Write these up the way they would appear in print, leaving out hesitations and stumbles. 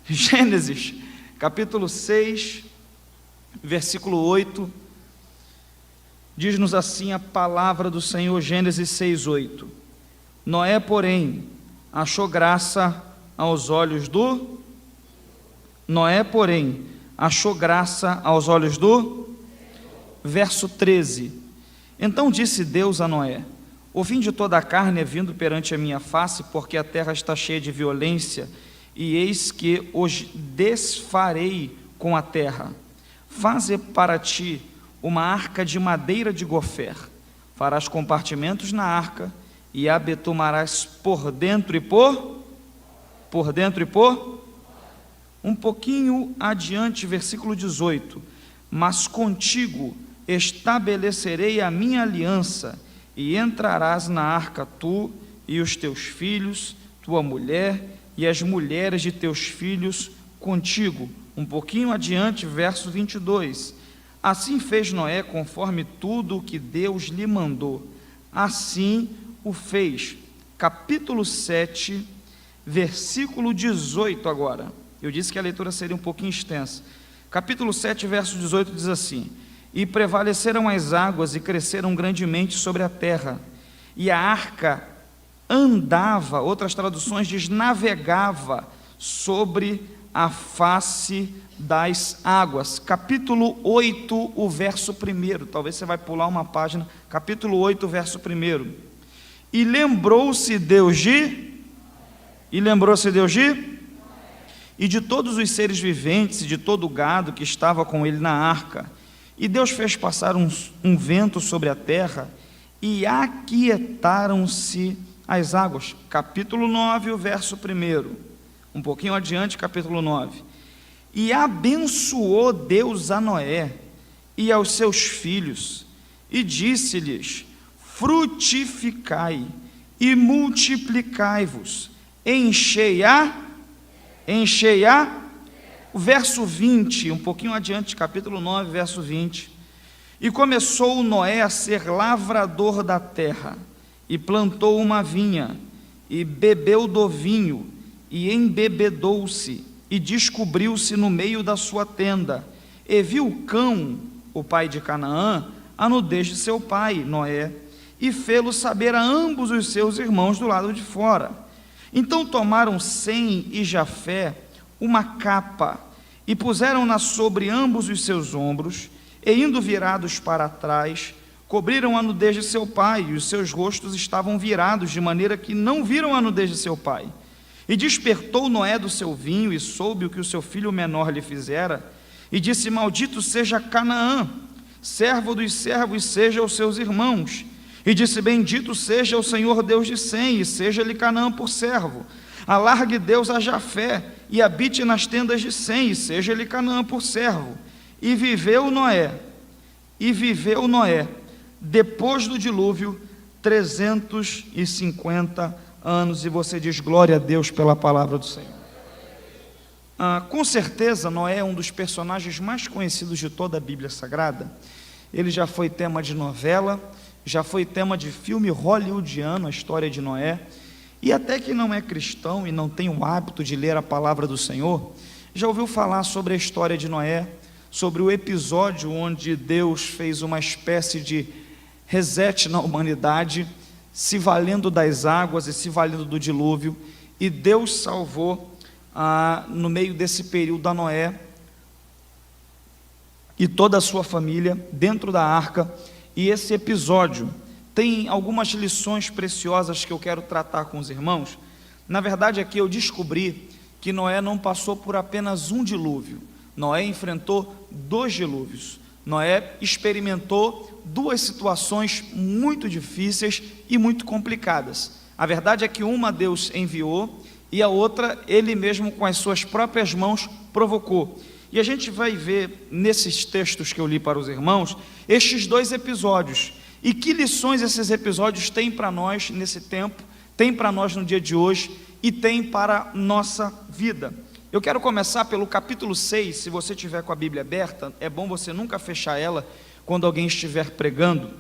Gênesis, capítulo 6, versículo 8, diz-nos assim a palavra do Senhor, Gênesis 6, 8. Noé, porém, achou graça aos olhos do... Noé, porém, achou graça aos olhos do... Verso 13. Então disse Deus a Noé: o fim de toda a carne é vindo perante a minha face, porque a terra está cheia de violência, e eis que os desfarei com a terra. Faze para ti uma arca de madeira de gofer, farás compartimentos na arca, e a betumarás por dentro e por... Um pouquinho adiante, versículo 18. Mas contigo estabelecerei a minha aliança, e entrarás na arca tu e os teus filhos, tua mulher e as mulheres de teus filhos contigo. Um pouquinho adiante, verso 22. Assim fez Noé conforme tudo o que Deus lhe mandou. Assim o fez. Capítulo 7, versículo 18 agora. Eu disse que a leitura seria um pouquinho extensa. Capítulo 7, verso 18 diz assim: e prevaleceram as águas e cresceram grandemente sobre a terra, e a arca andava, outras traduções diz navegava, sobre a face das águas. Capítulo 8, o verso 1, talvez você vai pular uma página, capítulo 8, verso 1. E lembrou-se Deus de... E de todos os seres viventes e de todo o gado que estava com ele na arca. E Deus fez passar um vento sobre a terra, e aquietaram-se as águas. Capítulo 9, o verso 1. Um pouquinho adiante, capítulo 9. E abençoou Deus a Noé e aos seus filhos, e disse-lhes: frutificai e multiplicai-vos, enchei a... O verso 20, um pouquinho adiante, capítulo 9, verso 20. E começou Noé a ser lavrador da terra, e plantou uma vinha, e bebeu do vinho, e embebedou-se, e descobriu-se no meio da sua tenda. E viu Cão, o pai de Canaã, a nudez de seu pai, Noé, e fê-lo saber a ambos os seus irmãos do lado de fora. Então tomaram Sem e Jafé uma capa, e puseram-na sobre ambos os seus ombros, e indo virados para trás, cobriram a nudez de seu pai, e os seus rostos estavam virados, de maneira que não viram a nudez de seu pai. E despertou Noé do seu vinho, e soube o que o seu filho menor lhe fizera, e disse: maldito seja Canaã, servo dos servos seja os seus irmãos. E disse: bendito seja o Senhor Deus de Sem, e seja-lhe Canaã por servo. Alargue Deus a Jafé, e habite nas tendas de Sem, e seja-lhe Canaã por servo. E viveu Noé, depois do dilúvio, 350 anos. E você diz: glória a Deus pela palavra do Senhor. Com certeza, Noé é um dos personagens mais conhecidos de toda a Bíblia Sagrada. Ele já foi tema de novela, já foi tema de filme hollywoodiano, a história de Noé. E até que não é cristão e não tem o hábito de ler a palavra do Senhor, já ouviu falar sobre a história de Noé, sobre o episódio onde Deus fez uma espécie de reset na humanidade, se valendo das águas e se valendo do dilúvio, e Deus salvou no meio desse período a Noé e toda a sua família dentro da arca. E esse episódio tem algumas lições preciosas que eu quero tratar com os irmãos. Na verdade, aqui eu descobri que Noé não passou por apenas um dilúvio. Noé enfrentou 2 dilúvios. Noé experimentou 2 situações muito difíceis e muito complicadas. A verdade é que uma Deus enviou e a outra ele mesmo com as suas próprias mãos provocou. E a gente vai ver nesses textos que eu li para os irmãos, estes 2 episódios. E que lições esses episódios têm para nós nesse tempo, têm para nós no dia de hoje e têm para a nossa vida. Eu quero começar pelo capítulo 6, se você tiver com a Bíblia aberta, é bom você nunca fechar ela quando alguém estiver pregando.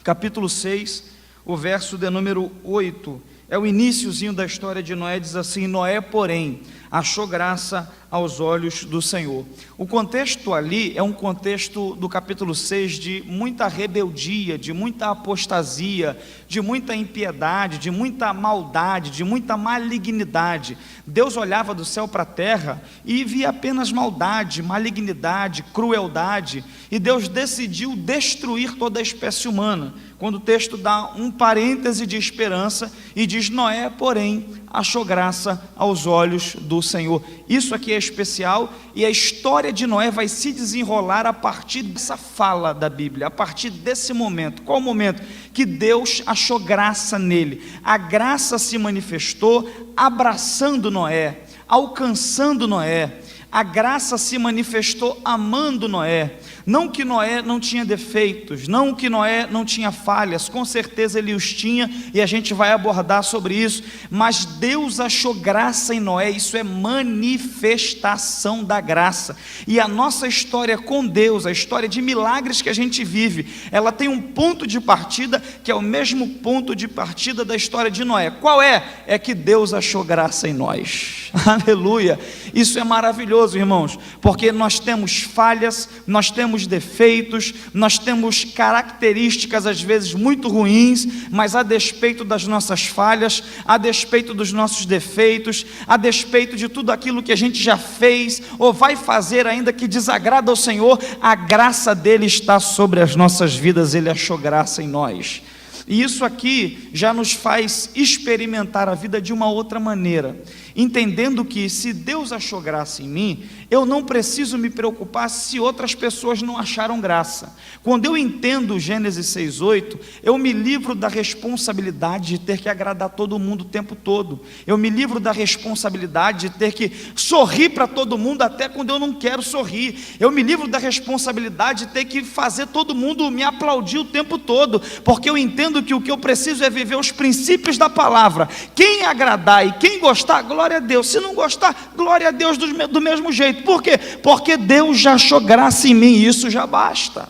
Capítulo 6, o verso de número 8, é o iniciozinho da história de Noé, diz assim: Noé, porém, achou graça aos olhos do Senhor. O contexto ali é um contexto do capítulo 6 de muita rebeldia, de muita apostasia, de muita impiedade, de muita maldade, de muita malignidade. Deus olhava do céu para a terra e via apenas maldade, malignidade, crueldade, e Deus decidiu destruir toda a espécie humana, quando o texto dá um parêntese de esperança e diz: Noé, porém, achou graça aos olhos do Senhor. Isso aqui é especial, e a história de Noé vai se desenrolar a partir dessa fala da Bíblia, a partir desse momento. Qual o momento? Que Deus achou graça nele. A graça se manifestou abraçando Noé, alcançando Noé. A graça se manifestou amando Noé. Não que Noé não tinha defeitos, não que Noé não tinha falhas, com certeza ele os tinha, e a gente vai abordar sobre isso, mas Deus achou graça em Noé. Isso é manifestação da graça. E a nossa história com Deus, a história de milagres que a gente vive, ela tem um ponto de partida que é o mesmo ponto de partida da história de Noé. Qual é? É que Deus achou graça em nós. Aleluia! Isso é maravilhoso, irmãos, porque nós temos falhas, nós temos defeitos, nós temos características às vezes muito ruins, mas a despeito das nossas falhas, a despeito dos nossos defeitos, a despeito de tudo aquilo que a gente já fez ou vai fazer ainda que desagrada ao Senhor, a graça dele está sobre as nossas vidas. Ele achou graça em nós. E isso aqui já nos faz experimentar a vida de uma outra maneira, entendendo que se Deus achou graça em mim, eu não preciso me preocupar se outras pessoas não acharam graça. Quando eu entendo Gênesis 6:8, eu me livro da responsabilidade de ter que agradar todo mundo o tempo todo. Eu me livro da responsabilidade de ter que sorrir para todo mundo até quando eu não quero sorrir. Eu me livro da responsabilidade de ter que fazer todo mundo me aplaudir o tempo todo, porque eu entendo que o que eu preciso é viver os princípios da palavra. Quem agradar e quem gostar, glória a Deus. Se não gostar, glória a Deus do mesmo jeito. Por quê? Porque Deus já achou graça em mim, e isso já basta.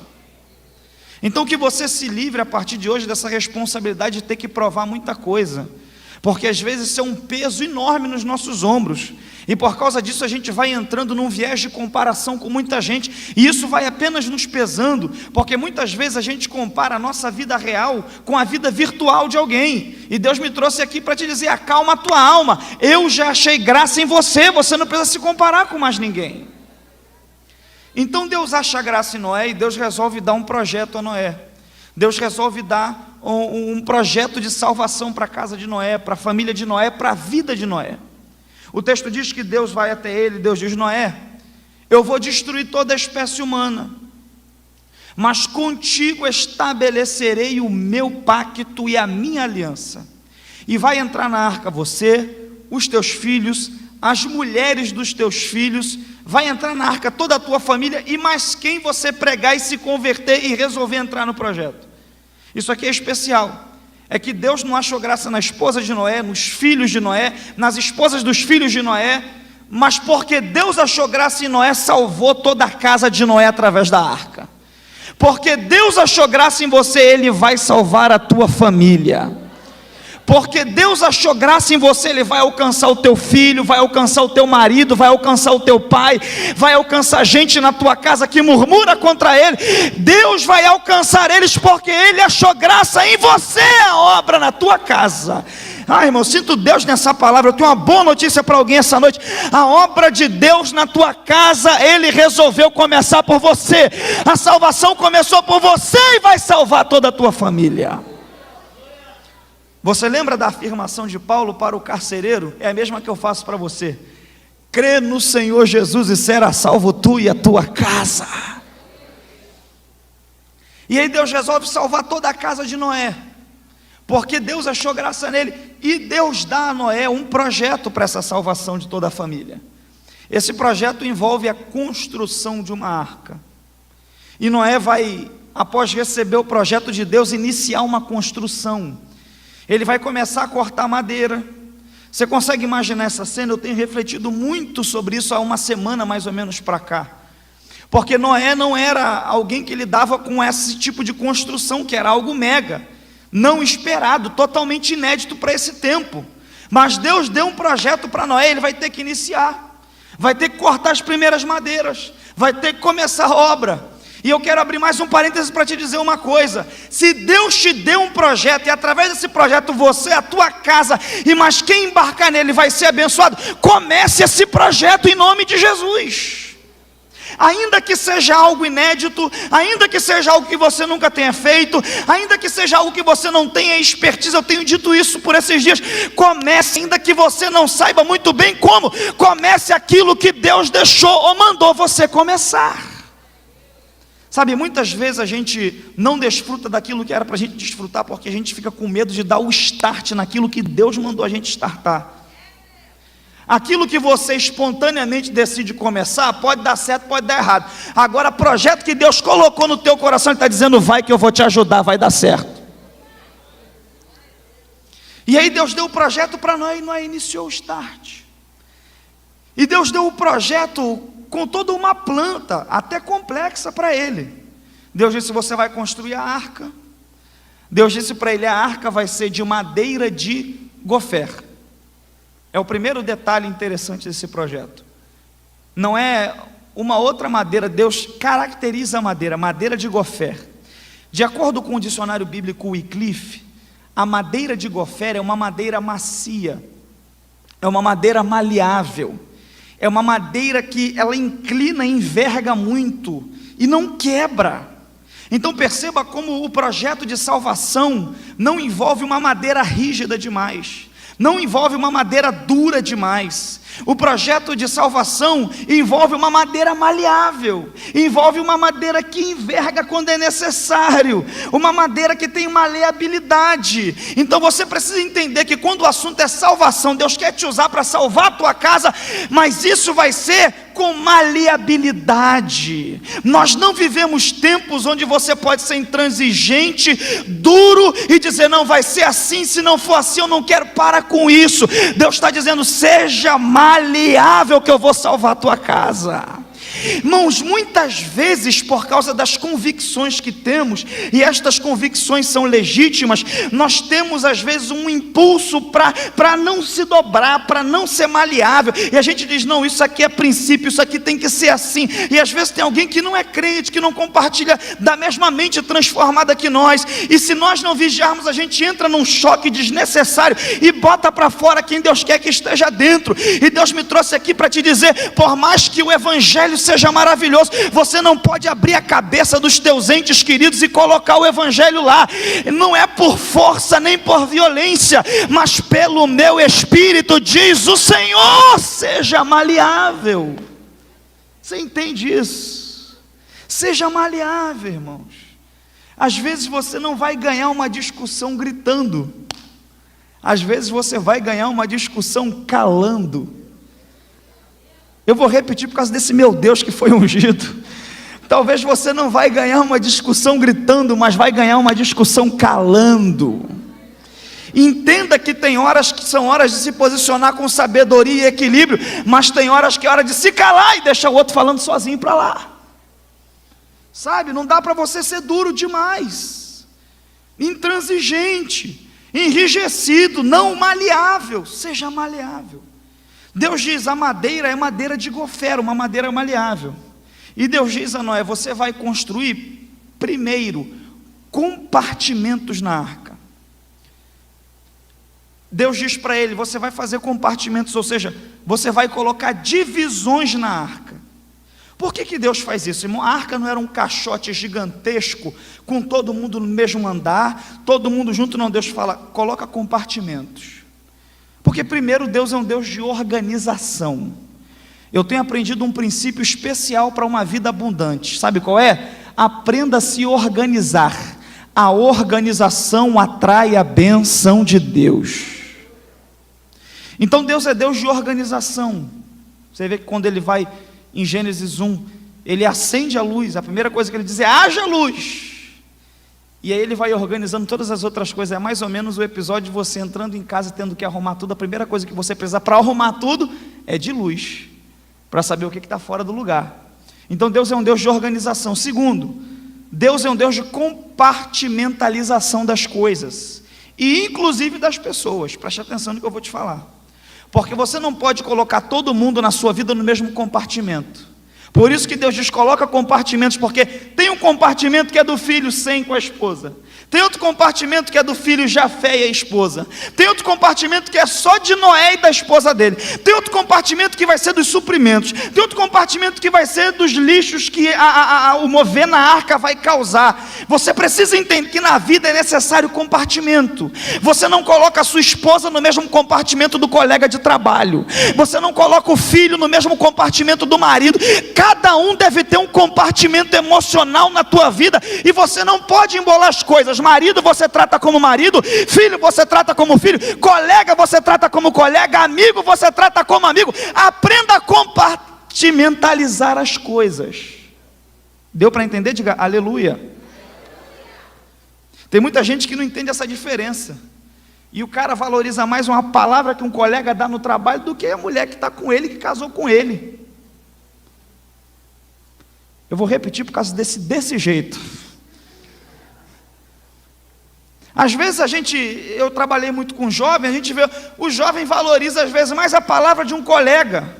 Então que você se livre a partir de hoje dessa responsabilidade de ter que provar muita coisa, porque às vezes isso é um peso enorme nos nossos ombros, e por causa disso a gente vai entrando num viés de comparação com muita gente, e isso vai apenas nos pesando, porque muitas vezes a gente compara a nossa vida real com a vida virtual de alguém, e Deus me trouxe aqui para te dizer: acalma a tua alma, eu já achei graça em você, você não precisa se comparar com mais ninguém. Então Deus acha graça em Noé, e Deus resolve dar um projeto a Noé. Deus resolve dar um projeto de salvação para a casa de Noé, para a família de Noé, para a vida de Noé. O texto diz que Deus vai até ele, Deus diz: Noé, eu vou destruir toda a espécie humana, mas contigo estabelecerei o meu pacto e a minha aliança, e vai entrar na arca você, os teus filhos, as mulheres dos teus filhos, vai entrar na arca toda a tua família, e mais quem você pregar e se converter e resolver entrar no projeto. Isso aqui é especial, é que Deus não achou graça na esposa de Noé, nos filhos de Noé, nas esposas dos filhos de Noé, mas porque Deus achou graça em Noé, salvou toda a casa de Noé através da arca. Porque Deus achou graça em você, Ele vai salvar a tua família. Porque Deus achou graça em você, Ele vai alcançar o teu filho, vai alcançar o teu marido, vai alcançar o teu pai, vai alcançar gente na tua casa que murmura contra Ele. Deus vai alcançar eles porque Ele achou graça em você, a obra na tua casa. Irmão, sinto Deus nessa palavra. Eu tenho uma boa notícia para alguém essa noite. A obra de Deus na tua casa, Ele resolveu começar por você. A salvação começou por você e vai salvar toda a tua família. Você lembra da afirmação de Paulo para o carcereiro? É a mesma que eu faço para você: crê no Senhor Jesus e será salvo tu e a tua casa. E aí Deus resolve salvar toda a casa de Noé, porque Deus achou graça nele, e Deus dá a Noé um projeto para essa salvação de toda a família. Esse projeto envolve a construção de uma arca, e Noé vai, após receber o projeto de Deus, iniciar uma construção. Ele vai começar a cortar madeira. Você consegue imaginar essa cena? Eu tenho refletido muito sobre isso há uma semana mais ou menos para cá, porque Noé não era alguém que lidava com esse tipo de construção, que era algo mega, não esperado, totalmente inédito para esse tempo. Mas Deus deu um projeto para Noé, ele vai ter que iniciar, vai ter que cortar as primeiras madeiras, vai ter que começar a obra. E eu quero abrir mais um parênteses para te dizer uma coisa: se Deus te deu um projeto, e através desse projeto você, a tua casa, e mais quem embarcar nele vai ser abençoado, comece esse projeto em nome de Jesus. Ainda que seja algo inédito, ainda que seja algo que você nunca tenha feito, ainda que seja algo que você não tenha expertise, eu tenho dito isso por esses dias, comece, ainda que você não saiba muito bem como, comece aquilo que Deus deixou ou mandou você começar. Sabe, muitas vezes a gente não desfruta daquilo que era para a gente desfrutar, porque a gente fica com medo de dar o start naquilo que Deus mandou a gente startar. Aquilo que você espontaneamente decide começar, pode dar certo, pode dar errado. Agora, projeto que Deus colocou no teu coração, Ele está dizendo, vai que eu vou te ajudar, vai dar certo. E aí Deus deu o projeto para Noé, e Noé iniciou o start. E Deus deu o projeto com toda uma planta, até complexa para ele. Deus disse, você vai construir a arca. Deus disse para ele, a arca vai ser de madeira de gofer. É o primeiro detalhe interessante desse projeto. Não é uma outra madeira, Deus caracteriza a madeira de gofer. De acordo com o dicionário bíblico Wycliffe, a madeira de gofer é uma madeira macia, é uma madeira maleável, é uma madeira que ela inclina, enverga muito e não quebra. Então perceba como o projeto de salvação não envolve uma madeira rígida demais, não envolve uma madeira dura demais. O projeto de salvação envolve uma madeira maleável, envolve uma madeira que enverga quando é necessário, uma madeira que tem maleabilidade. Então você precisa entender que quando o assunto é salvação, Deus quer te usar para salvar a tua casa, mas isso vai ser com maleabilidade. Nós não vivemos tempos onde você pode ser intransigente, duro e dizer, não, vai ser assim, se não for assim eu não quero, para com isso. Deus está dizendo, seja maleável que eu vou salvar a tua casa. Irmãos, muitas vezes por causa das convicções que temos, e estas convicções são legítimas, nós temos às vezes um impulso para não se dobrar, para não ser maleável, e a gente diz, não, isso aqui é princípio, isso aqui tem que ser assim, e às vezes tem alguém que não é crente, que não compartilha da mesma mente transformada que nós, e se nós não vigiarmos, a gente entra num choque desnecessário, e bota para fora quem Deus quer que esteja dentro. E Deus me trouxe aqui para te dizer, por mais que o evangelho seja maravilhoso, você não pode abrir a cabeça dos teus entes queridos e colocar o evangelho lá. Não é por força nem por violência, mas pelo meu espírito, diz o Senhor. Seja maleável. Você entende isso? Seja maleável, irmãos. Às vezes você não vai ganhar uma discussão gritando, às vezes você vai ganhar uma discussão calando. Eu vou repetir por causa desse meu Deus que foi ungido. Talvez você não vai ganhar uma discussão gritando, mas vai ganhar uma discussão calando. Entenda que tem horas que são horas de se posicionar com sabedoria e equilíbrio, mas tem horas que é hora de se calar e deixar o outro falando sozinho para lá. Sabe, não dá para você ser duro demais, intransigente, enrijecido, não maleável. Seja maleável. Deus diz, a madeira é madeira de gofer, uma madeira maleável. E Deus diz a Noé, você vai construir primeiro compartimentos na arca. Deus diz para ele, você vai fazer compartimentos, ou seja, você vai colocar divisões na arca. Por que Deus faz isso, irmão? A arca não era um caixote gigantesco, com todo mundo no mesmo andar, todo mundo junto, não. Deus fala, coloca compartimentos. Porque primeiro Deus é um Deus de organização. Eu tenho aprendido um princípio especial para uma vida abundante. Sabe qual é? Aprenda a se organizar. A organização atrai a benção de Deus. Então Deus é Deus de organização. Você vê que quando Ele vai em Gênesis 1, Ele acende a luz, a primeira coisa que Ele diz é, haja luz. E aí Ele vai organizando todas as outras coisas. É mais ou menos o episódio de você entrando em casa, tendo que arrumar tudo. A primeira coisa que você precisa para arrumar tudo é de luz, para saber o que está fora do lugar. Então Deus é um Deus de organização. Segundo, Deus é um Deus de compartimentalização das coisas. e inclusive das pessoas. Preste atenção no que eu vou te falar, porque você não pode colocar todo mundo na sua vida no mesmo compartimento. Por isso que Deus diz, coloca compartimentos, porque tem um compartimento que é do filho Sem com a esposa, tem outro compartimento que é do filho Jafé e a esposa, tem outro compartimento que é só de Noé e da esposa dele, tem outro compartimento que vai ser dos suprimentos, tem outro compartimento que vai ser dos lixos que o mover na arca vai causar. Você precisa entender que na vida é necessário compartimento. Você não coloca a sua esposa no mesmo compartimento do colega de trabalho, você não coloca o filho no mesmo compartimento do marido. Cada um deve ter um compartimento emocional na tua vida, e você não pode embolar as coisas. Marido você trata como marido, filho você trata como filho, colega você trata como colega, amigo você trata como amigo. Aprenda a compartimentalizar as coisas. Deu para entender? Diga aleluia. Tem muita gente que não entende essa diferença, e o cara valoriza mais uma palavra que um colega dá no trabalho do que a mulher que está com ele, que casou com ele. Eu vou repetir por causa desse jeito. Às vezes eu trabalhei muito com jovem, a gente vê, o jovem valoriza às vezes mais a palavra de um colega,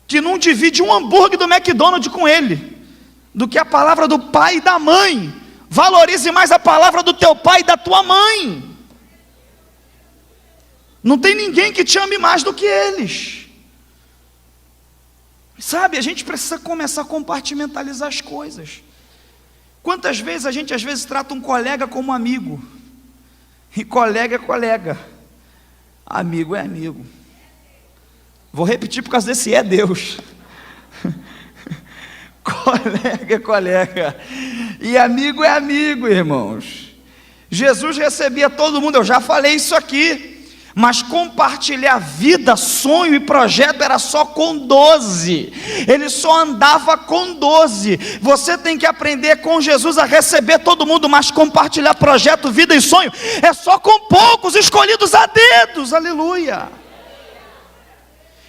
que não divide um hambúrguer do McDonald's com ele, do que a palavra do pai e da mãe. Valorize mais a palavra do teu pai e da tua mãe. Não tem ninguém que te ame mais do que eles. Sabe, a gente precisa começar a compartimentalizar as coisas. Quantas vezes a gente às vezes trata um colega como amigo, e colega é colega, amigo é amigo. Vou repetir por causa desse é Deus. Colega é colega, e amigo é amigo, irmãos. Jesus recebia todo mundo, eu já falei isso aqui, mas compartilhar vida, sonho e projeto era só com 12, ele só andava com 12. Você tem que aprender com Jesus a receber todo mundo, mas compartilhar projeto, vida e sonho é só com poucos, escolhidos a dedos, aleluia.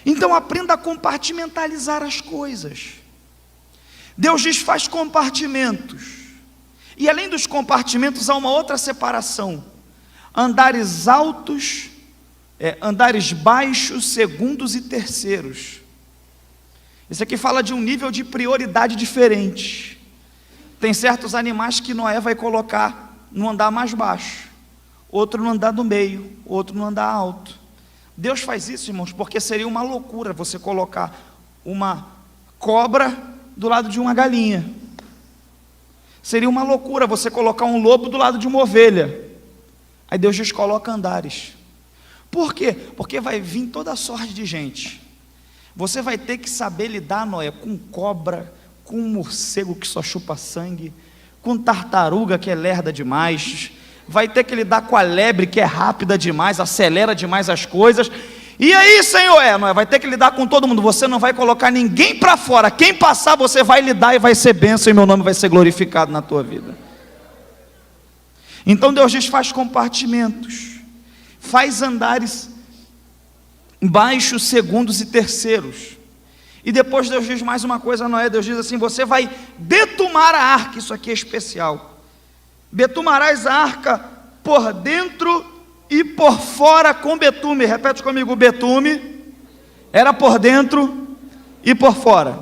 Então aprenda a compartimentalizar as coisas. Deus diz, faz compartimentos, e além dos compartimentos há uma outra separação: andares altos, andares baixos, segundos e terceiros. Isso aqui fala de um nível de prioridade diferente. Tem certos animais que Noé vai colocar no andar mais baixo, outro no andar do meio, outro no andar alto. Deus faz isso, irmãos, porque seria uma loucura você colocar uma cobra do lado de uma galinha. Seria uma loucura você colocar um lobo do lado de uma ovelha. Aí Deus diz, coloca andares. Por quê? Porque vai vir toda sorte de gente. Você vai ter que saber lidar, Noé, com cobra, com morcego que só chupa sangue, com tartaruga que é lerda demais, vai ter que lidar com a lebre que é rápida demais, acelera demais as coisas. E aí, Senhor, Noé, vai ter que lidar com todo mundo. Você não vai colocar ninguém para fora. Quem passar, você vai lidar e vai ser bênção, e meu nome vai ser glorificado na tua vida. Então Deus diz, faz compartimentos, faz andares baixos, segundos e terceiros. E depois Deus diz mais uma coisa a Noé. Deus diz assim, você vai betumar a arca. Isso aqui é especial. Betumarás a arca por dentro e por fora com betume. Repete comigo, betume era por dentro e por fora.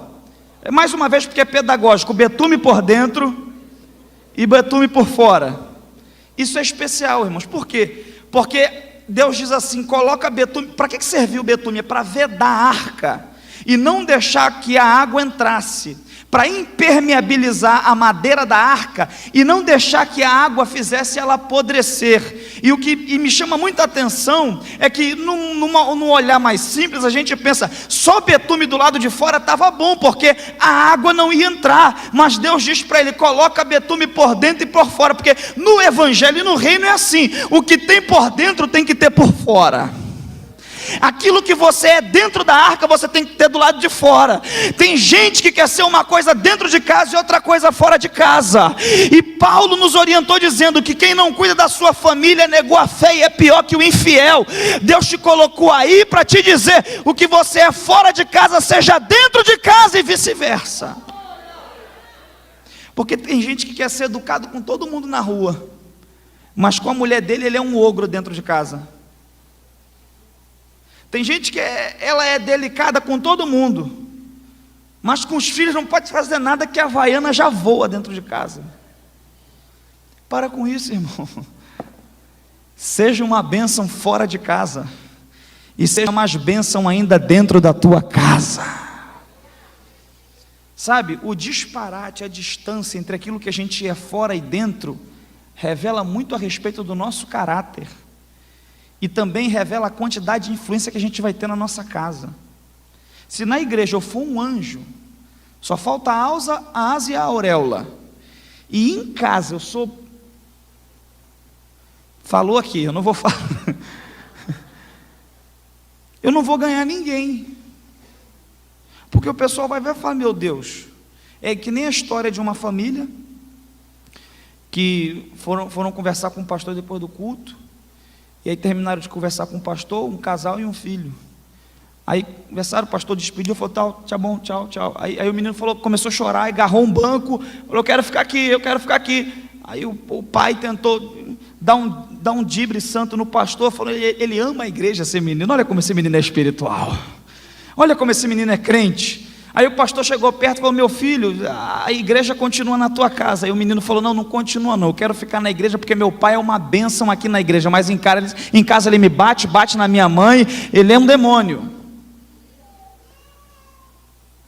Mais uma vez, porque é pedagógico, betume por dentro e betume por fora. Isso é especial, irmãos. Por quê? Porque Deus diz assim, coloca betume. Para que serviu o betume? É para vedar a arca e não deixar que a água entrasse, para impermeabilizar a madeira da arca e não deixar que a água fizesse ela apodrecer. E o que me chama muita atenção é que num olhar mais simples a gente pensa, só betume do lado de fora estava bom, porque a água não ia entrar. Mas Deus diz para ele, coloca betume por dentro e por fora, porque no evangelho e no reino é assim, o que tem por dentro tem que ter por fora. Aquilo que você é dentro da arca, você tem que ter do lado de fora. Tem gente que quer ser uma coisa dentro de casa e outra coisa fora de casa. E Paulo nos orientou dizendo que quem não cuida da sua família negou a fé e é pior que o infiel. Deus te colocou aí para te dizer, o que você é fora de casa, seja dentro de casa e vice-versa. Porque tem gente que quer ser educado com todo mundo na rua, mas com a mulher dele ele é um ogro dentro de casa. Tem gente que ela é delicada com todo mundo, mas com os filhos não pode fazer nada, que a havaiana já voa dentro de casa. Para com isso, irmão. Seja uma bênção fora de casa, e seja mais bênção ainda dentro da tua casa. Sabe, o disparate, a distância entre aquilo que a gente é fora e dentro, revela muito a respeito do nosso caráter, e também revela a quantidade de influência que a gente vai ter na nossa casa. Se na igreja eu for um anjo, só falta a asa e a auréola, e em casa eu sou... Falou aqui, eu não vou falar. Eu não vou ganhar ninguém, porque o pessoal vai ver e falar: meu Deus, é que nem a história de uma família que foram conversar com o pastor depois do culto, e aí terminaram de conversar com o pastor, um casal e um filho. Aí conversaram, o pastor despediu, falou: tá bom, tchau, tchau. Aí o menino começou a chorar, agarrou um banco, falou: eu quero ficar aqui. Aí o pai tentou dar um dibre santo no pastor, falou: ele ama a igreja, esse menino, olha como esse menino é espiritual, olha como esse menino é crente. Aí o pastor chegou perto e falou: meu filho, a igreja continua na tua casa. Aí o menino falou: não continua não, eu quero ficar na igreja porque meu pai é uma bênção aqui na igreja, mas em casa ele me bate na minha mãe, ele é um demônio.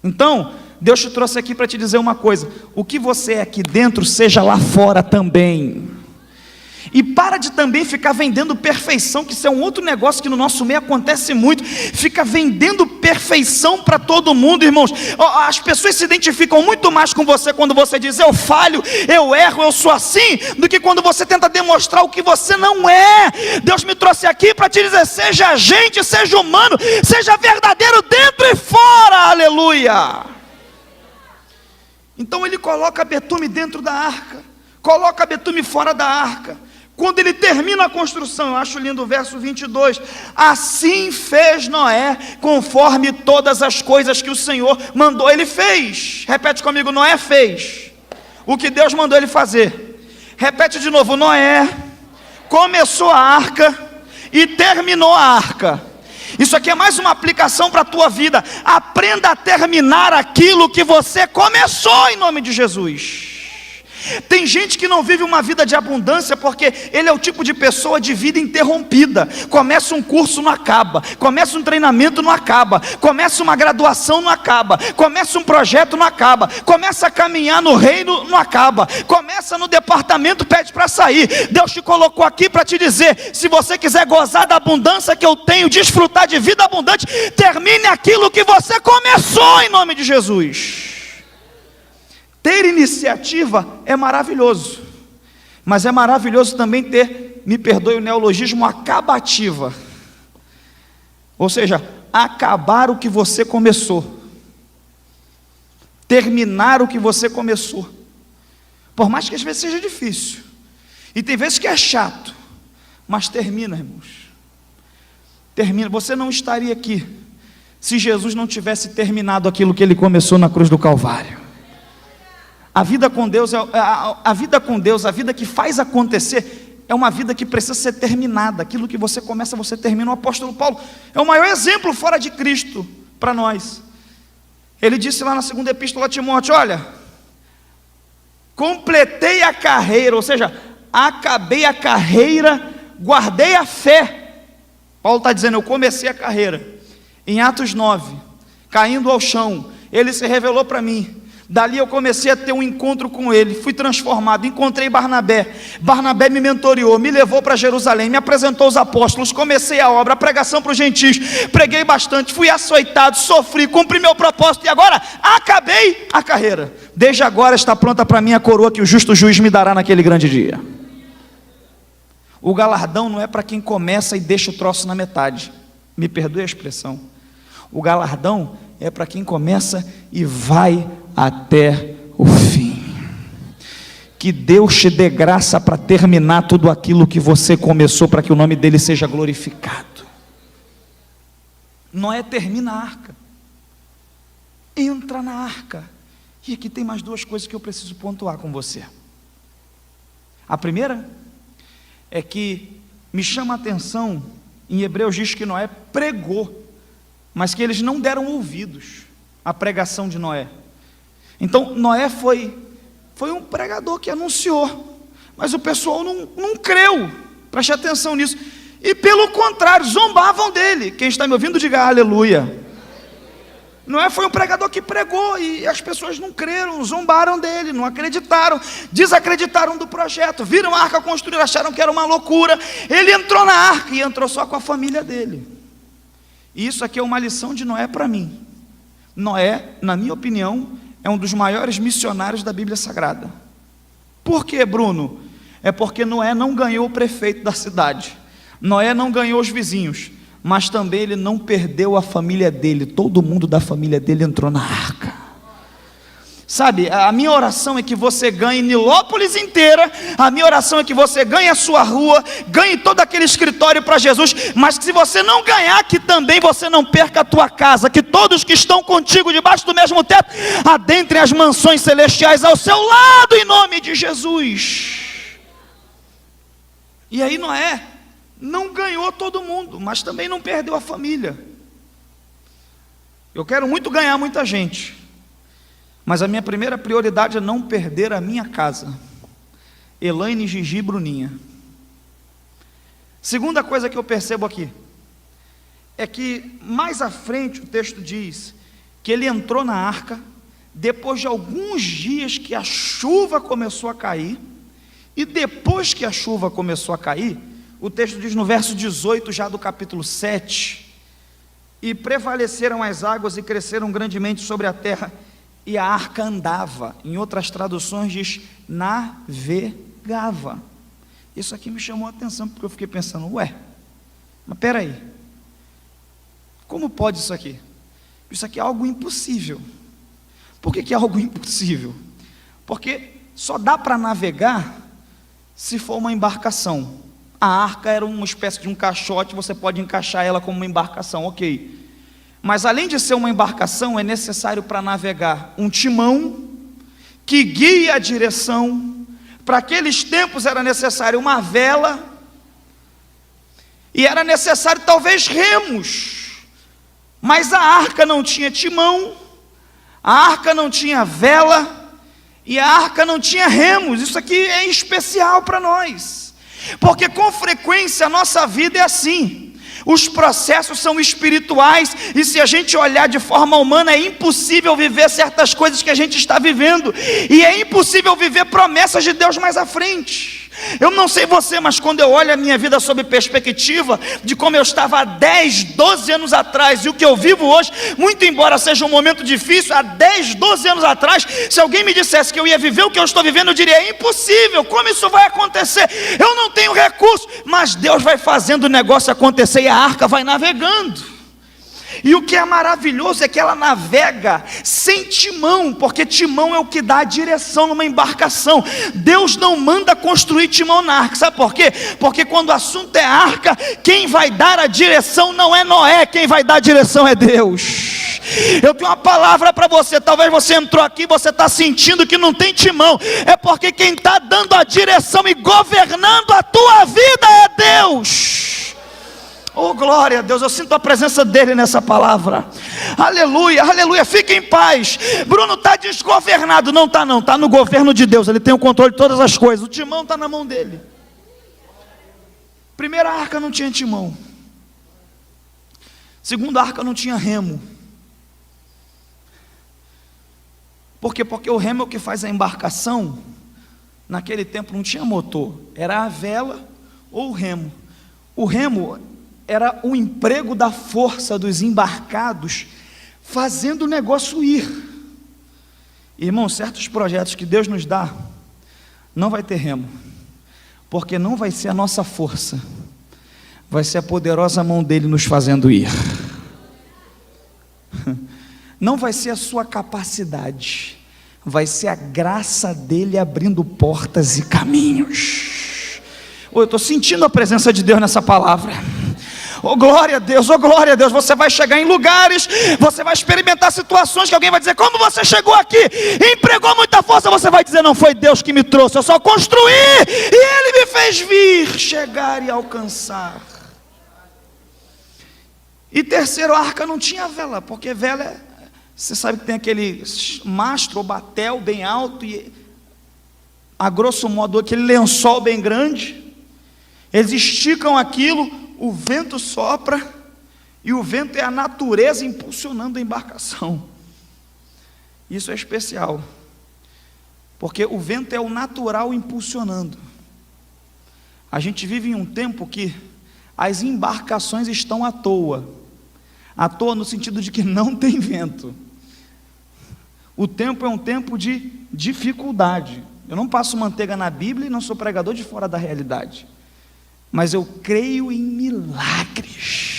Então, Deus te trouxe aqui para te dizer uma coisa: o que você é aqui dentro, seja lá fora também. E para de também ficar vendendo perfeição, que isso é um outro negócio que no nosso meio acontece muito. Fica vendendo perfeição para todo mundo, irmãos. As pessoas se identificam muito mais com você quando você diz: eu falho, eu erro, eu sou assim, do que quando você tenta demonstrar o que você não é. Deus me trouxe aqui para te dizer: seja gente, seja humano, seja verdadeiro dentro e fora, aleluia. Então ele coloca betume dentro da arca, coloca betume fora da arca. Quando ele termina a construção, eu acho lindo o verso 22, assim fez Noé, conforme todas as coisas que o Senhor mandou. Ele fez, repete comigo: Noé fez o que Deus mandou ele fazer. Repete de novo: Noé começou a arca e terminou a arca. Isso aqui é mais uma aplicação para a tua vida. Aprenda a terminar aquilo que você começou, em nome de Jesus. Tem gente que não vive uma vida de abundância porque ele é o tipo de pessoa de vida interrompida. Começa um curso, não acaba. Começa um treinamento, não acaba. Começa uma graduação, não acaba. Começa um projeto, não acaba. Começa a caminhar no reino, não acaba. Começa no departamento, pede para sair. Deus te colocou aqui para te dizer: se você quiser gozar da abundância que eu tenho, desfrutar de vida abundante, termine aquilo que você começou, em nome de Jesus. Ter iniciativa é maravilhoso, mas é maravilhoso também ter, me perdoe o neologismo, acabativa. Ou seja, acabar o que você começou, terminar o que você começou. Por mais que às vezes seja difícil, e tem vezes que é chato, mas termina, irmãos. Termina. Você não estaria aqui se Jesus não tivesse terminado aquilo que ele começou na cruz do Calvário. A vida com Deus, a vida que faz acontecer, é uma vida que precisa ser terminada. Aquilo que você começa, você termina. O apóstolo Paulo é o maior exemplo fora de Cristo para nós. Ele disse lá na segunda epístola a Timóteo: olha, completei a carreira, ou seja, acabei a carreira, guardei a fé. Paulo está dizendo: eu comecei a carreira. Em Atos 9, caindo ao chão, ele se revelou para mim. Dali eu comecei a ter um encontro com ele, fui transformado, encontrei Barnabé me mentoreou, me levou para Jerusalém, me apresentou os apóstolos, comecei a obra, a pregação para os gentios, preguei bastante, fui açoitado, sofri, cumpri meu propósito, e agora acabei a carreira. Desde agora está pronta para mim a coroa que o justo juiz me dará naquele grande dia. O galardão não é para quem começa e deixa o troço na metade, me perdoe a expressão. O galardão é para quem começa e vai até o fim. Que Deus te dê graça para terminar tudo aquilo que você começou, para que o nome dele seja glorificado. Noé termina a arca, entra na arca. E aqui tem mais duas coisas que eu preciso pontuar com você. A primeira é que me chama a atenção, em Hebreus diz que Noé pregou, mas que eles não deram ouvidos à pregação de Noé. Então Noé foi um pregador que anunciou, mas o pessoal não creu, preste atenção nisso, e pelo contrário, zombavam dele. Quem está me ouvindo, diga aleluia. Noé foi um pregador que pregou, e as pessoas não creram, zombaram dele, não acreditaram, desacreditaram do projeto, viram a arca construir, acharam que era uma loucura. Ele entrou na arca, e entrou só com a família dele. E isso aqui é uma lição de Noé para mim. Noé, na minha opinião, é um dos maiores missionários da Bíblia Sagrada. Por quê, Bruno? É porque Noé não ganhou o prefeito da cidade, Noé não ganhou os vizinhos, mas também ele não perdeu a família dele. Todo mundo da família dele entrou na arca. Sabe, a minha oração é que você ganhe Nilópolis inteira, a minha oração é que você ganhe a sua rua, ganhe todo aquele escritório para Jesus, mas que se você não ganhar, que também você não perca a tua casa, que todos que estão contigo debaixo do mesmo teto, adentrem as mansões celestiais ao seu lado, em nome de Jesus. E aí Noé não ganhou todo mundo, mas também não perdeu a família. Eu quero muito ganhar muita gente, mas a minha primeira prioridade é não perder a minha casa. Elaine, Gigi e Bruninha. Segunda coisa que eu percebo aqui, é que mais à frente o texto diz que ele entrou na arca, depois de alguns dias que a chuva começou a cair, e depois que a chuva começou a cair, o texto diz no verso 18 já do capítulo 7, e prevaleceram as águas e cresceram grandemente sobre a terra, e a arca andava. Em outras traduções diz navegava. Isso aqui me chamou a atenção, porque eu fiquei pensando, ué, mas peraí, como pode isso aqui? Isso aqui é algo impossível. Por que é algo impossível? Porque só dá para navegar se for uma embarcação. A arca era uma espécie de um caixote, você pode encaixar ela como uma embarcação, ok. Mas além de ser uma embarcação, é necessário para navegar um timão que guia a direção. Para aqueles tempos era necessário uma vela, e era necessário talvez remos, mas a arca não tinha timão, a arca não tinha vela, e a arca não tinha remos. Isso aqui é especial para nós, porque com frequência a nossa vida é assim. Os processos são espirituais, e se a gente olhar de forma humana, é impossível viver certas coisas que a gente está vivendo, e é impossível viver promessas de Deus mais à frente. Eu não sei você, mas quando eu olho a minha vida sob perspectiva de como eu estava há 10, 12 anos atrás, e o que eu vivo hoje, muito embora seja um momento difícil, há 10, 12 anos atrás, se alguém me dissesse que eu ia viver o que eu estou vivendo, eu diria, é impossível, como isso vai acontecer? Eu não tenho recurso, mas Deus vai fazendo o negócio acontecer, e a arca vai navegando. E o que é maravilhoso é que ela navega sem timão, porque timão é o que dá a direção numa embarcação. Deus não manda construir timão na arca, sabe por quê? Porque quando o assunto é arca, quem vai dar a direção não é Noé, quem vai dar a direção é Deus. Eu tenho uma palavra para você. Talvez você entrou aqui, você está sentindo que não tem timão, é porque quem está dando a direção e governando a tua vida é Deus. Oh, glória a Deus, eu sinto a presença dele nessa palavra. Aleluia, aleluia, fique em paz. Bruno está desgovernado. Não está não, está no governo de Deus. Ele tem o controle de todas as coisas. O timão está na mão dele. Primeira arca não tinha timão. Segunda arca não tinha remo. Por quê? Porque o remo é o que faz a embarcação. Naquele tempo não tinha motor, era a vela ou o remo. O remo era o emprego da força dos embarcados, fazendo o negócio ir. Irmão, certos projetos que Deus nos dá, não vai ter remo, porque não vai ser a nossa força, vai ser a poderosa mão dele nos fazendo ir. Não vai ser a sua capacidade, vai ser a graça dele abrindo portas e caminhos. Eu estou sentindo a presença de Deus nessa palavra. Oh glória a Deus, oh glória a Deus. Você vai chegar em lugares, você vai experimentar situações que alguém vai dizer: como você chegou aqui? Empregou muita força. Você vai dizer: não foi Deus que me trouxe, eu só construí e Ele me fez vir, chegar e alcançar. E terceiro, a arca não tinha vela, porque vela, você sabe que tem aquele mastro ou batel bem alto e, a grosso modo, aquele lençol bem grande. Eles esticam aquilo, o vento sopra, e o vento é a natureza impulsionando a embarcação. Isso é especial, porque o vento é o natural impulsionando. A gente vive em um tempo que as embarcações estão à toa no sentido de que não tem vento. O tempo é um tempo de dificuldade. Eu não passo manteiga na Bíblia e não sou pregador de fora da realidade, mas eu creio em milagres.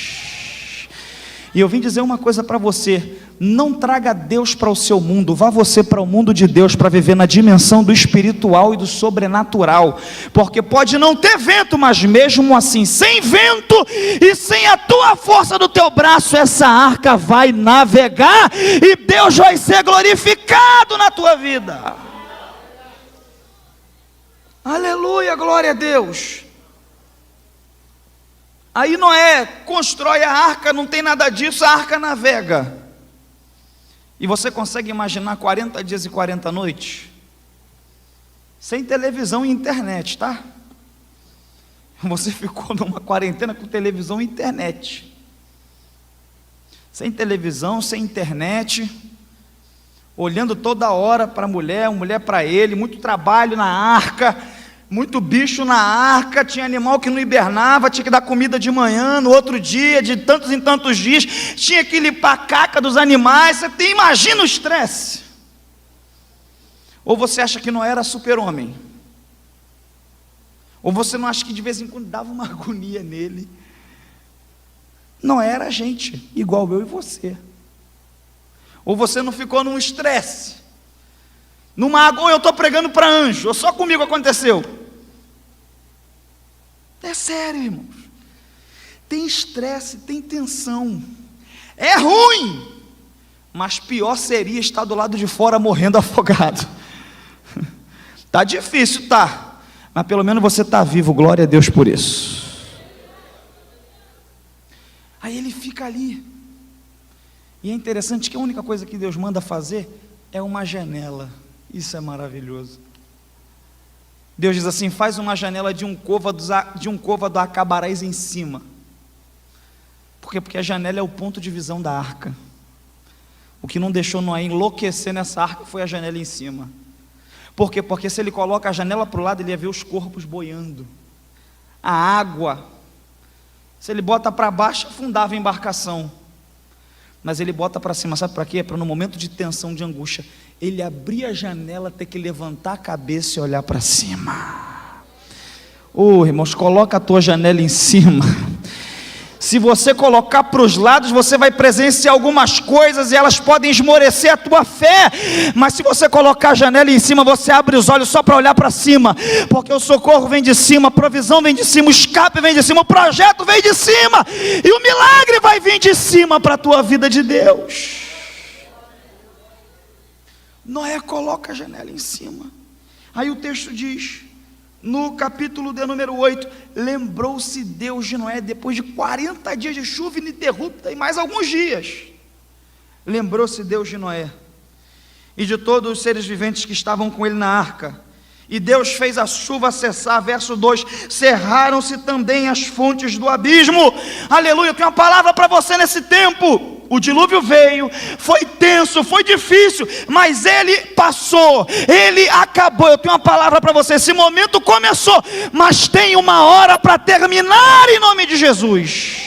E eu vim dizer uma coisa para você: não traga Deus para o seu mundo, vá você para o mundo de Deus, para viver na dimensão do espiritual e do sobrenatural, porque pode não ter vento, mas mesmo assim, sem vento e sem a tua força do teu braço, essa arca vai navegar e Deus vai ser glorificado na tua vida. Aleluia, glória a Deus. Aí Noé constrói a arca, não tem nada disso, a arca navega. E você consegue imaginar 40 dias e 40 noites? Sem televisão e internet, tá? Você ficou numa quarentena com televisão e internet. Sem televisão, sem internet, olhando toda hora para a mulher para ele, muito trabalho na arca, muito bicho na arca, tinha animal que não hibernava, tinha que dar comida de manhã, no outro dia, de tantos em tantos dias, tinha que limpar a caca dos animais. Você imagina o estresse. Ou você acha que não era super-homem? Ou você não acha que de vez em quando dava uma agonia nele? Não era gente, igual eu e você. Ou você não ficou num estresse, ou eu estou pregando para anjo, ou só comigo aconteceu? É sério, irmãos. Tem estresse, tem tensão. É ruim, mas pior seria estar do lado de fora morrendo afogado. Tá difícil, tá, mas pelo menos você está vivo, glória a Deus por isso. Aí ele fica ali. E é interessante que a única coisa que Deus manda fazer é uma janela. Isso é maravilhoso. Deus diz assim: faz uma janela de um côvado acabarás em cima. Por quê? Porque a janela é o ponto de visão da arca. O que não deixou Noé enlouquecer nessa arca foi a janela em cima. Por quê? Porque se ele coloca a janela para o lado, ele ia ver os corpos boiando, a água. Se ele bota para baixo, afundava a embarcação. Mas ele bota para cima, sabe para quê? Para no momento de tensão, de angústia, ele abrir a janela, ter que levantar a cabeça e olhar para cima. Irmãos, coloca a tua janela em cima. Se você colocar para os lados, você vai presenciar algumas coisas e elas podem esmorecer a tua fé. Mas se você colocar a janela em cima, você abre os olhos só para olhar para cima, porque o socorro vem de cima, a provisão vem de cima, o escape vem de cima, o projeto vem de cima, e o milagre vai vir de cima para a tua vida de Deus. Noé coloca a janela em cima. Aí o texto diz, no capítulo de número 8, lembrou-se Deus de Noé depois de 40 dias de chuva ininterrupta e mais alguns dias. Lembrou-se Deus de Noé e de todos os seres viventes que estavam com ele na arca. E Deus fez a chuva cessar, verso 2, cerraram-se também as fontes do abismo. Aleluia, eu tenho uma palavra para você nesse tempo. O dilúvio veio, foi tenso, foi difícil, mas ele passou, ele acabou. Eu tenho uma palavra para você, esse momento começou, mas tem uma hora para terminar em nome de Jesus.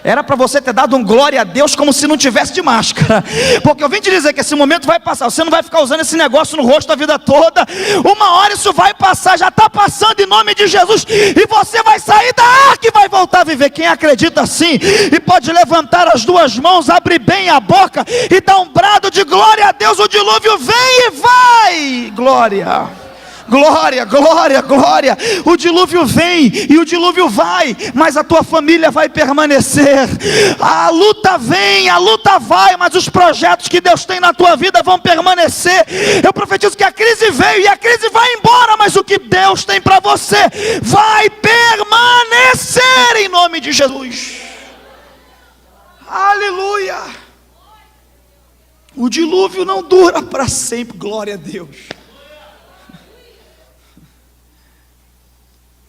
Era para você ter dado um glória a Deus como se não tivesse de máscara, porque eu vim te dizer que esse momento vai passar. Você não vai ficar usando esse negócio no rosto a vida toda. Uma hora isso vai passar, já está passando em nome de Jesus, e você vai sair da arca e vai voltar a viver. Quem acredita assim, e pode levantar as duas mãos, abrir bem a boca e dar um brado de glória a Deus. O dilúvio vem e vai, glória. glória, glória, glória. O dilúvio vem e o dilúvio vai, mas a tua família vai permanecer. A luta vem, a luta vai, mas os projetos que Deus tem na tua vida vão permanecer. Eu profetizo que a crise veio e a crise vai embora, mas o que Deus tem para você vai permanecer em nome de Jesus. Aleluia. O dilúvio não dura para sempre, glória a Deus.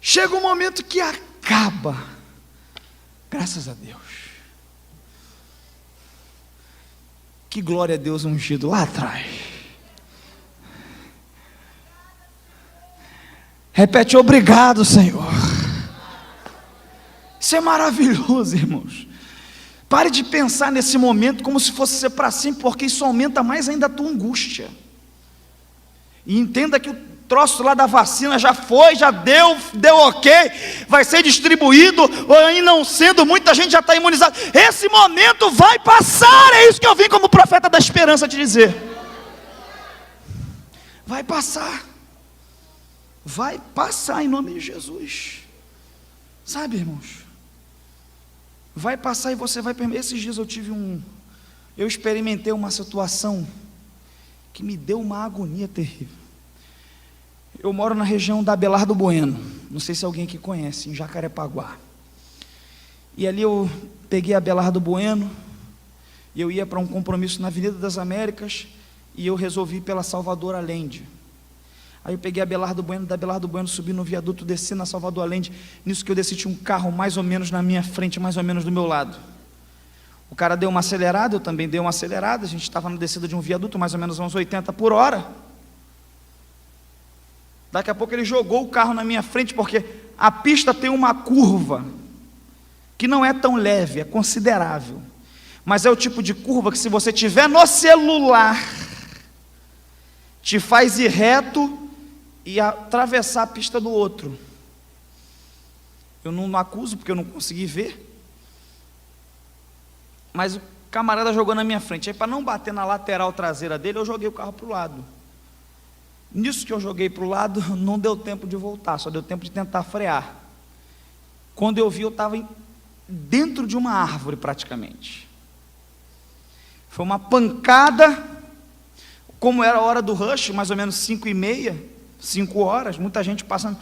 Chega um momento que acaba, graças a Deus. Que glória a Deus ungido lá atrás. Repete, obrigado, Senhor. Isso é maravilhoso, irmãos. Pare de pensar nesse momento como se fosse ser para sempre, porque isso aumenta mais ainda a tua angústia. E entenda que o troço lá da vacina já foi, já deu ok, vai ser distribuído, ou ainda não sendo, muita gente já está imunizada. Esse momento vai passar, é isso que eu vim como profeta da esperança te dizer. Vai passar em nome de Jesus. Sabe, irmãos? Vai passar e você vai permitir. Esses dias eu experimentei uma situação que me deu uma agonia terrível. Eu moro na região da Abelardo Bueno, não sei se alguém aqui conhece, em Jacarepaguá. E ali eu peguei a Abelardo Bueno, e eu ia para um compromisso na Avenida das Américas, e eu resolvi ir pela Salvador Allende. Aí eu peguei a Abelardo Bueno, da Abelardo Bueno subi no viaduto, desci na Salvador Allende. Nisso que eu desci tinha um carro mais ou menos na minha frente, mais ou menos do meu lado. O cara deu uma acelerada, eu também dei uma acelerada. A gente estava na descida de um viaduto, mais ou menos uns 80 por hora. Daqui a pouco ele jogou o carro na minha frente, porque a pista tem uma curva que não é tão leve, é considerável. Mas é o tipo de curva que, se você tiver no celular, te faz ir reto e atravessar a pista do outro. Eu não acuso, porque eu não consegui ver, mas o camarada jogou na minha frente. Aí, para não bater na lateral traseira dele, eu joguei o carro para o lado. Nisso que eu joguei para o lado, não deu tempo de voltar, só deu tempo de tentar frear. Quando eu vi, eu estava dentro de uma árvore praticamente. Foi uma pancada. Como era a hora do rush, mais ou menos 5h30, 5 horas, muita gente passando.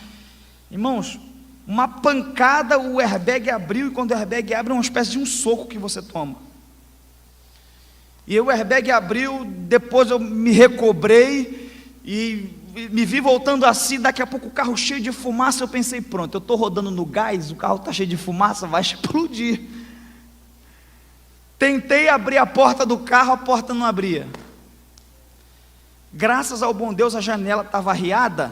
Irmãos, uma pancada, o airbag abriu, e quando o airbag abre, é uma espécie de um soco que você toma. E o airbag abriu, depois eu me recobrei, e me vi voltando assim, daqui a pouco o carro cheio de fumaça, eu pensei, pronto, eu estou rodando no gás, o carro está cheio de fumaça, vai explodir. Tentei abrir a porta do carro, a porta não abria. Graças ao bom Deus, a janela estava arriada,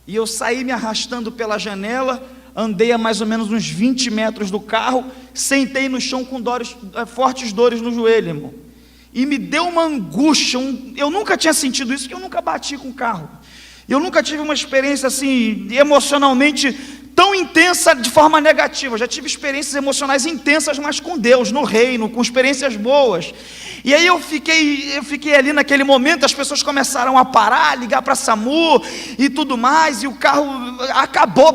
e eu saí me arrastando pela janela, andei a mais ou menos uns 20 metros do carro, sentei no chão com fortes dores no joelho, irmão, e me deu uma angústia, eu nunca tinha sentido isso, porque eu nunca bati com o carro, eu nunca tive uma experiência assim, emocionalmente tão intensa de forma negativa. Eu já tive experiências emocionais intensas, mas com Deus, no reino, com experiências boas. E aí eu fiquei ali naquele momento, as pessoas começaram a parar, ligar para SAMU e tudo mais, e o carro acabou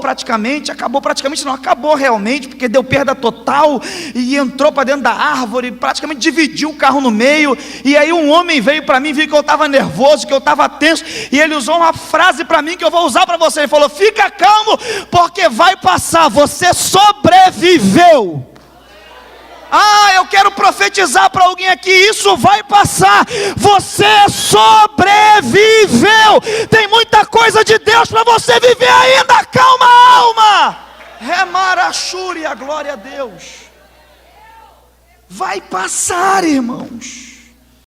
realmente, porque deu perda total, e entrou para dentro da árvore, praticamente dividiu o carro no meio. E aí um homem veio para mim, viu que eu estava nervoso, que eu estava tenso, e ele usou uma frase para mim que eu vou usar para você. Ele falou: fica calmo, porque vai passar, você sobreviveu. Eu quero profetizar para alguém aqui, isso vai passar, você sobreviveu, tem muita coisa de Deus para você viver ainda, calma alma, remarachúria, glória a Deus, vai passar, irmãos.